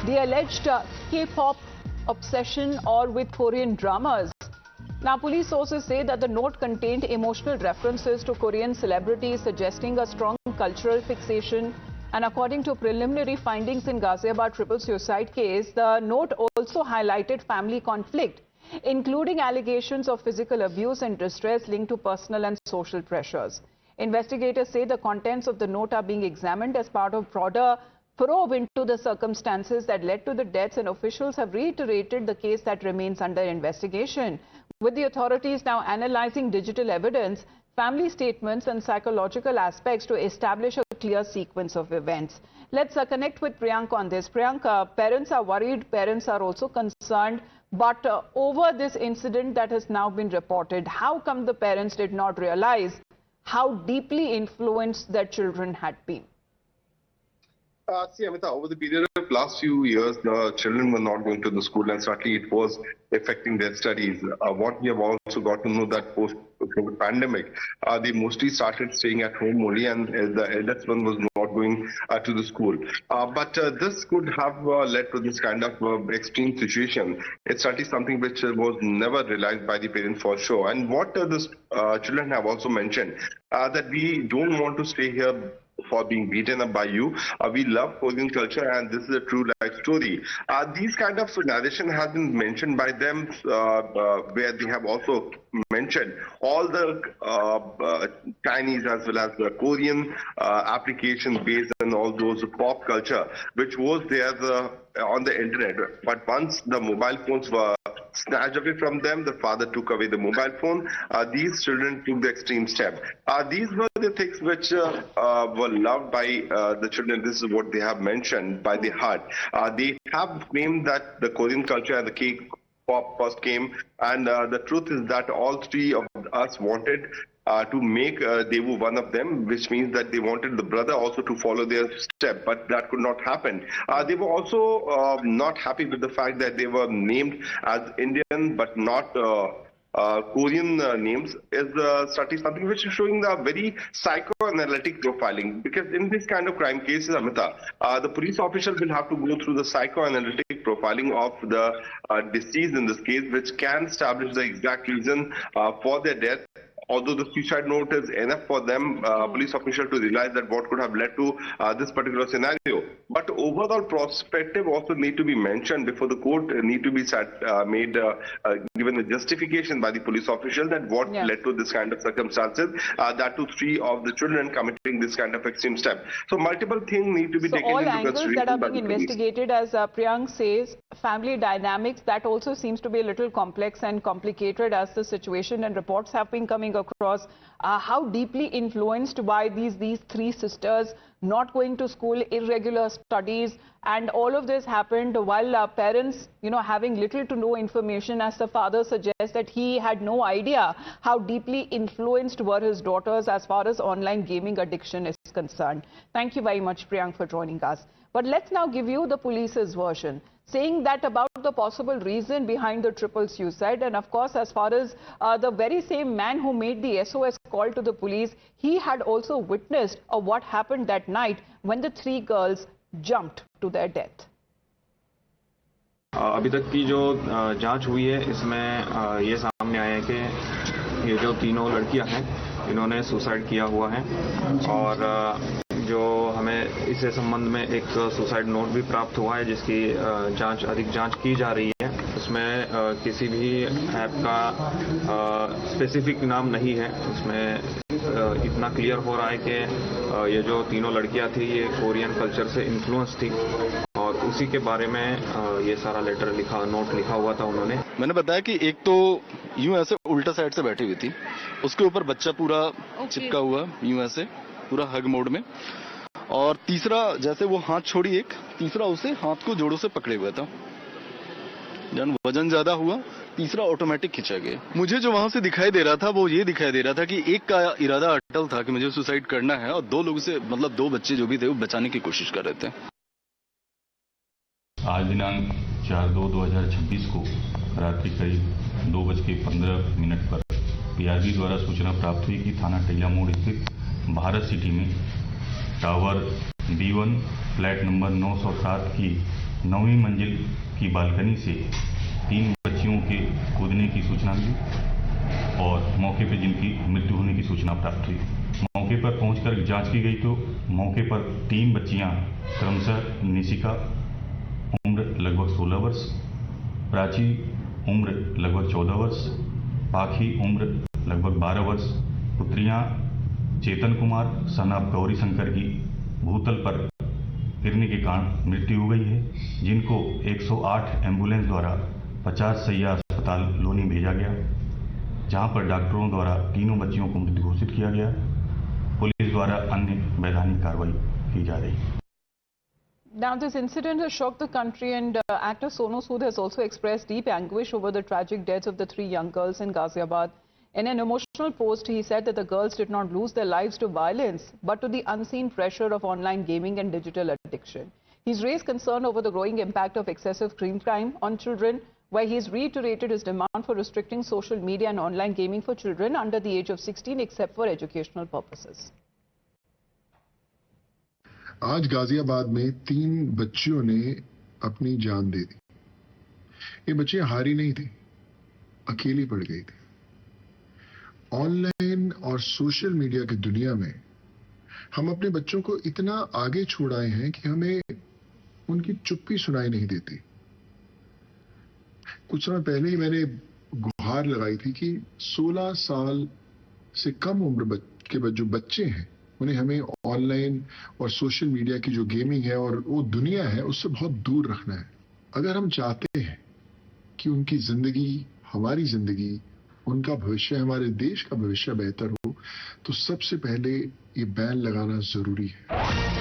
the alleged K-pop obsession or with Korean dramas. Now, police sources say that the note contained emotional references to Korean celebrities, suggesting a strong cultural fixation. And according to preliminary findings in Ghaziabad triple suicide case, the note also highlighted family conflict, including allegations of physical abuse and distress linked to personal and social pressures. Investigators say the contents of the note are being examined as part of broader probe into the circumstances that led to the deaths, and officials have reiterated the case that remains under investigation, with the authorities now analyzing digital evidence, family statements and psychological aspects to establish a clear sequence of events. Let's connect with Priyank on this. Priyank, parents are worried, parents are also concerned, but over this incident that has now been reported, how come the parents did not realize how deeply influenced their children had been? See, Amita, over the period of last few years, the children were not going to the school, and certainly it was affecting their studies. What we have also got to know that post-COVID pandemic, they mostly started staying at home only, and the eldest one was not going to the school. But this could have led to this kind of extreme situation. It's certainly something which was never realized by the parents for sure. And what the children have also mentioned, that we don't want to stay here for being beaten up by you. We love Korean culture, and this is a true life story. These kind of narration has been mentioned by them, where they have also mentioned all the Chinese as well as the Korean application based on all those pop culture which was there on the internet. But once the mobile phones were snatched away from them, the father took away the mobile phone. These children took the extreme step. These were the things which were loved by the children. This is what they have mentioned by the heart. They have claimed that the Korean culture and the K-pop first came, and the truth is that all three of us wanted to make Devu one of them, which means that they wanted the brother also to follow their step, but that could not happen. They were also not happy with the fact that they were named as Indian but not Korean names, is certainly something which is showing the very psychoanalytic profiling. Because in this kind of crime cases, Amita, the police official will have to go through the psychoanalytic profiling of the deceased in this case, which can establish the exact reason for their death. Although the suicide note is enough for them, police official to realize that what could have led to this particular scenario. But overall perspective also need to be mentioned before the court, need to be given a justification by the police official that what led to this kind of circumstances, that to three of the children committing this kind of extreme step. So multiple things need to be taken into consideration. All angles that are being investigated, as Priyank says, family dynamics, that also seems to be a little complex and complicated as the situation, and reports have been coming across how deeply influenced by these three sisters not going to school, irregular studies, and all of this happened while parents, having little to no information, as the father suggests that he had no idea how deeply influenced were his daughters as far as online gaming addiction is concerned. Thank you very much, Priyank, for joining us. But let's now give you the police's version, saying that about the possible reason behind the triple suicide. And of course, as far as the very same man who made the SOS call to the police, he had also witnessed what happened that night when the three girls jumped to their death. अभी तक की जो जांच हुई है, इसमें ये सामने आया है कि ये जो तीनों लड़कियां हैं, इन्होंने सुसाइड किया हुआ है, और जो हमें इससे संबंध में एक सुसाइड नोट भी प्राप्त हुआ है, जिसकी अधिक जांच की जा रही है। उसमें किसी भी ऐप का स्पेसिफिक नाम नहीं है। उसमें इतना क्लियर हो रहा है कि ये जो तीनों लड़कियां थी, ये कोरियन कल्चर से इन्फ्लुएंस थी, और उसी के बारे में ये सारा नोट लिखा हुआ था उन्होंने। मैंने बताया कि एक तो यूं ऐसे उल्टा साइड से बैठी हुई थी, उसके ऊपर बच्चा पूरा चिपका हुआ यूं ऐसे पूरा हग मोड में, और तीसरा जैसे वो हाथ छोड़ी, एक तीसरा उसे हाथ को जोड़ों से पकड़े हुआ था। जब वजन ज्यादा हुआ, तीसरा ऑटोमेटिक खिंचा गया। मुझे जो वहां से दिखाई दे रहा था, वो ये दिखाई दे रहा था कि एक का इरादा अटल था कि मुझे सुसाइड करना है, और दो लोगों से, मतलब दो बच्चे जो भी थे, वो बचाने की कोशिश कर रहे थे। आज दिनांक 4/2/2026 को रात्रि करीब 2:15 पर पीआरबी द्वारा सूचना प्राप्त हुई कि थाना टीला मोड़ स्थित भारत सिटी में टावर B1 फ्लैट नंबर 907 की 9वीं मंजिल की बालकनी से 3 बच्चियों के कूदने की सूचना मिली और मौके पर जिनकी मृत्यु होने की सूचना प्राप्त हुई। मौके पर पहुंचकर जांच की गई तो मौके पर 3 बच्चियां क्रमशः निशिका उम्र लगभग 16 वर्ष, प्राची उम्र लगभग 14 वर्ष, पाखी उम्र लगभग 12 वर्ष, पुत्रियां चेतन कुमार सन ऑफ गौरी शंकर की भूतल पर गिरने के कारण मृत्यु हो गई है, जिनको 108 एम्बुलेंस द्वारा 50 सैया अस्पताल लोनी भेजा गया, जहां पर डॉक्टरों द्वारा तीनों बच्चियों को मृत घोषित किया गया। पुलिस द्वारा अन्य वैधानिक कार्रवाई की जा रही है। Now, this incident has shocked the country, and actor Sonu Sood has also expressed deep anguish over the tragic deaths of the 3 young girls in Ghaziabad. In an emotional post, he said that the girls did not lose their lives to violence, but to the unseen pressure of online gaming and digital addiction. He's raised concern over the growing impact of excessive screen time on children, where he's reiterated his demand for restricting social media and online gaming for children under the age of 16, except for educational purposes. आज गाजियाबाद में 3 बच्चियों ने अपनी जान दे दी। ये बच्चियां हारी नहीं थी, अकेली पड़ गई थी। ऑनलाइन और सोशल मीडिया की दुनिया में हम अपने बच्चों को इतना आगे छोड़ आए हैं कि हमें उनकी चुप्पी सुनाई नहीं देती। कुछ समय पहले ही मैंने गुहार लगाई थी कि 16 साल से कम उम्र के जो बच्चे हैं उन्हें हमें ऑनलाइन और सोशल मीडिया की जो गेमिंग है और वो दुनिया है उससे बहुत दूर रखना है। अगर हम चाहते हैं कि उनकी जिंदगी, हमारी जिंदगी, उनका भविष्य, हमारे देश का भविष्य बेहतर हो, तो सबसे पहले ये बैन लगाना जरूरी है।